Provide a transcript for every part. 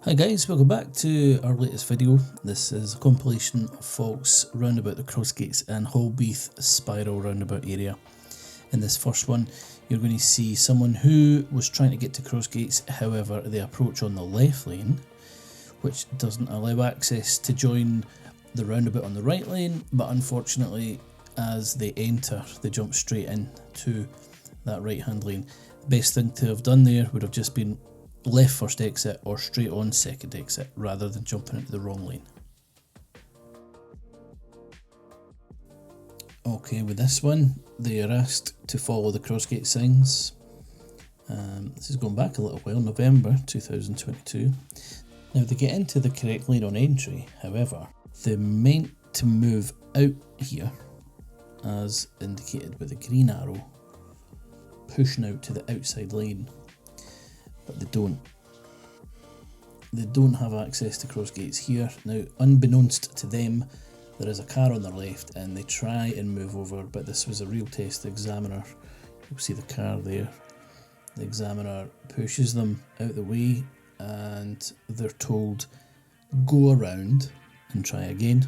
Hi guys, welcome back to our latest video. This is a compilation of faults round about the Crossgates and Halbeath spiral roundabout area. In this first one, you're going to see someone who was trying to get to Crossgates, however they approach on the left lane, which doesn't allow access to join the roundabout on the right lane, but unfortunately as they enter they jump straight into that right hand lane. Best thing to have done there would have just been left first exit or straight on second exit rather than jumping into the wrong lane. Okay, with this one they are asked to follow the Crossgate signs. This is going back a little while, November 2022. Now they get into the correct lane on entry, however they're meant to move out here as indicated with the green arrow, pushing out to the outside lane. But they don't. They don't have access to Crossgates here. Now, unbeknownst to them, there is a car on their left and they try and move over, but this was a real test. The examiner, you'll see the car there, the examiner pushes them out the way and they're told go around and try again.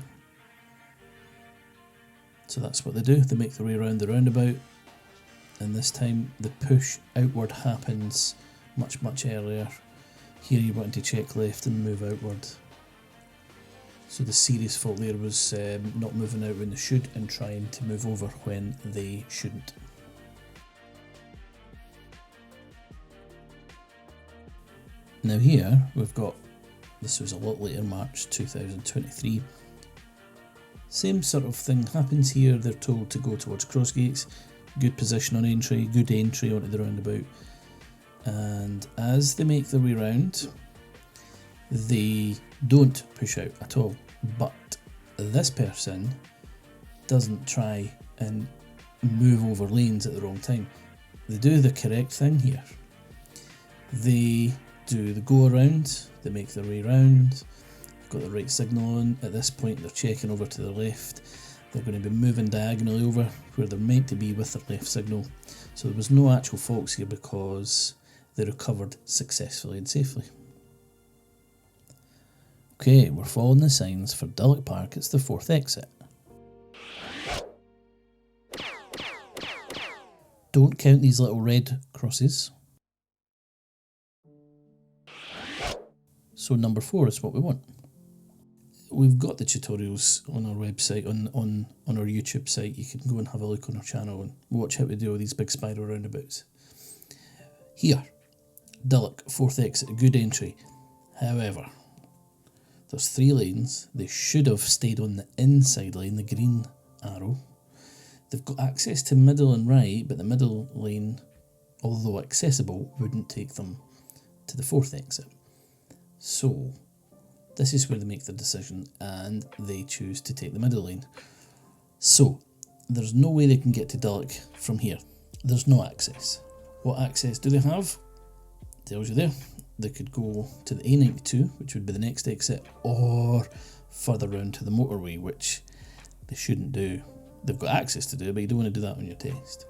So that's what they do, they make their way around the roundabout, and this time the push outward happens much earlier. Here you wanted to check left and move outward. So the serious fault there was not moving out when they should and trying to move over when they shouldn't. Now here we've got, this was a lot later, March 2023. Same sort of thing happens here. They're told to go towards Crossgates, good position on entry, good entry onto the roundabout. And as they make their way round, they don't push out at all. But this person doesn't try and move over lanes at the wrong time. They do the correct thing here. They do the go around, they make their way round, got the right signal on. At this point they're checking over to the left. They're going to be moving diagonally over where they're meant to be with their left signal. So there was no actual faults here because they recovered successfully and safely. Okay, we're following the signs for Dullock Park. It's the fourth exit. Don't count these little red crosses. So number 4 is what we want. We've got the tutorials on our website, on our YouTube site. You can go and have a look on our channel and watch how to do all these big spiral roundabouts. Here, Dullock, 4th exit, good entry. However, there's 3 lanes. They should have stayed on the inside lane, the green arrow. They've got access to middle and right, but the middle lane, although accessible, wouldn't take them to the 4th exit. So this is where they make their decision and they choose to take the middle lane. So there's no way they can get to Dullock from here. There's no access. What access do they have? Tells you there. They could go to the A92, which would be the next exit, or further round to the motorway, which they shouldn't do. They've got access to do, but you don't want to do that on your test.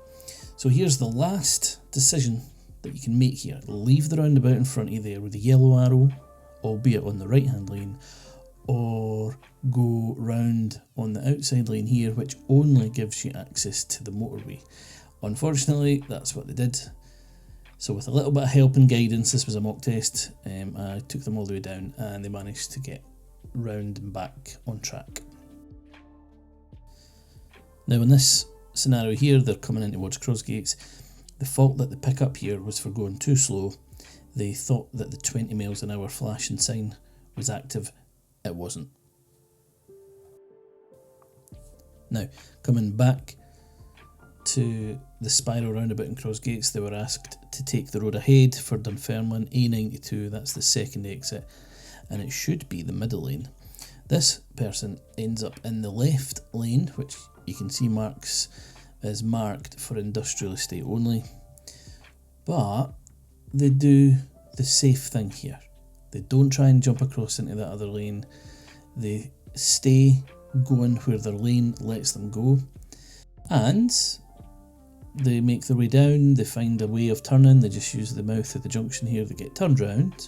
So here's the last decision that you can make here. Leave the roundabout in front of you there with the yellow arrow, albeit on the right hand lane, or go round on the outside lane here, which only gives you access to the motorway. Unfortunately, that's what they did. So with a little bit of help and guidance, this was a mock test, I took them all the way down and they managed to get round and back on track. Now in this scenario here, they're coming in towards Crossgates. The fault that they pick up here was for going too slow. They thought that the 20 miles an hour flashing sign was active. It wasn't. Now, coming back to the spiral roundabout in Crossgates, they were asked to take the road ahead for Dunfermline, A92, that's the second exit, and it should be the middle lane. This person ends up in the left lane, which you can see is marked for industrial estate only, but they do the safe thing here. They don't try and jump across into that other lane. They stay going where their lane lets them go, and they make their way down. They find a way of turning. They just use the mouth of the junction here. They get turned round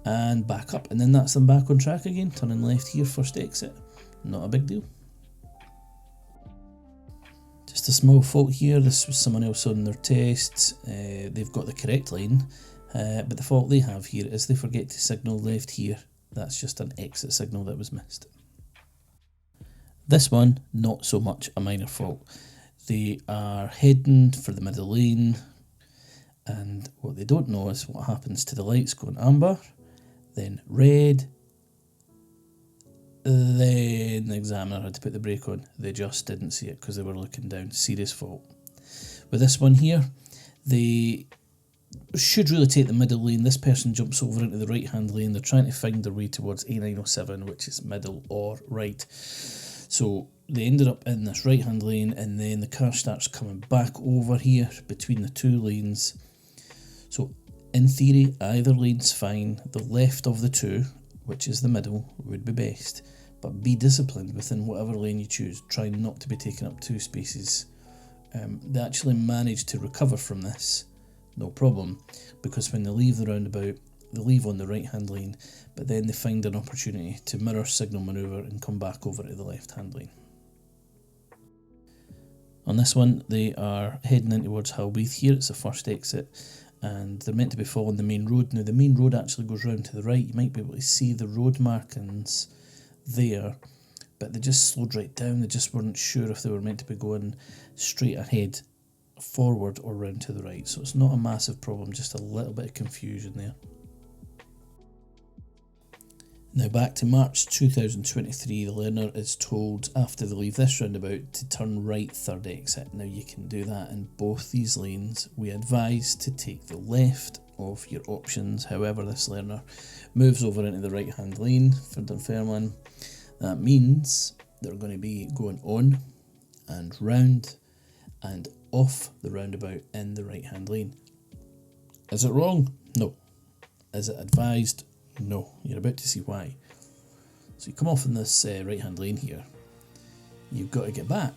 and back up, and then that's them back on track again, turning left here, first exit. Not a big deal. Just a small fault here. This was someone else on their test. They've got the correct lane, but the fault they have here is they forget to signal left here. That's just an exit signal that was missed. This one, not so much a minor fault. They are heading for the middle lane, and what they don't know is what happens to the lights going amber, then red, then the examiner had to put the brake on. They just didn't see it because they were looking down. Serious fault. With this one here, they should really take the middle lane. This person jumps over into the right hand lane. They're trying to find their way towards A907, which is middle or right. So they ended up in this right hand lane, and then the car starts coming back over here between the two lanes. So in theory, either lane's fine. The left of the two, which is the middle, would be best. But be disciplined within whatever lane you choose. Try not to be taking up two spaces. They actually managed to recover from this, no problem, because when they leave the roundabout, they leave on the right hand lane, but then they find an opportunity to mirror signal manoeuvre and come back over to the left hand lane. On this one, they are heading in towards Halbeath here. It's the first exit, and they're meant to be following the main road. Now the main road actually goes round to the right. You might be able to see the road markings there, but they just slowed right down. They just weren't sure if they were meant to be going straight ahead, forward, or round to the right. So it's not a massive problem, just a little bit of confusion there. Now back to March 2023, the learner is told after they leave this roundabout to turn right third exit. Now you can do that in both these lanes. We advise to take the left of your options. However, this learner moves over into the right hand lane for Dunfermline. That means they're going to be going on and round and off the roundabout in the right hand lane. Is it wrong? No. Is it advised? No. You're about to see why. So you come off in this right hand lane here. You've got to get back.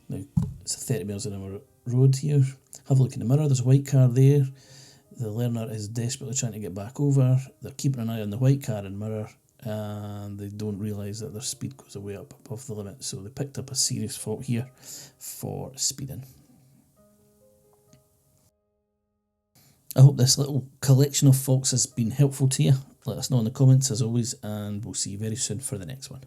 Now it's a 30 miles an hour road here. Have a look in the mirror. There's a white car there. The learner is desperately trying to get back over. They're keeping an eye on the white car and mirror, and they don't realise that their speed goes way up above the limit. So they picked up a serious fault here for speeding. I hope this little collection of faults has been helpful to you. Let us know in the comments as always, and we'll see you very soon for the next one.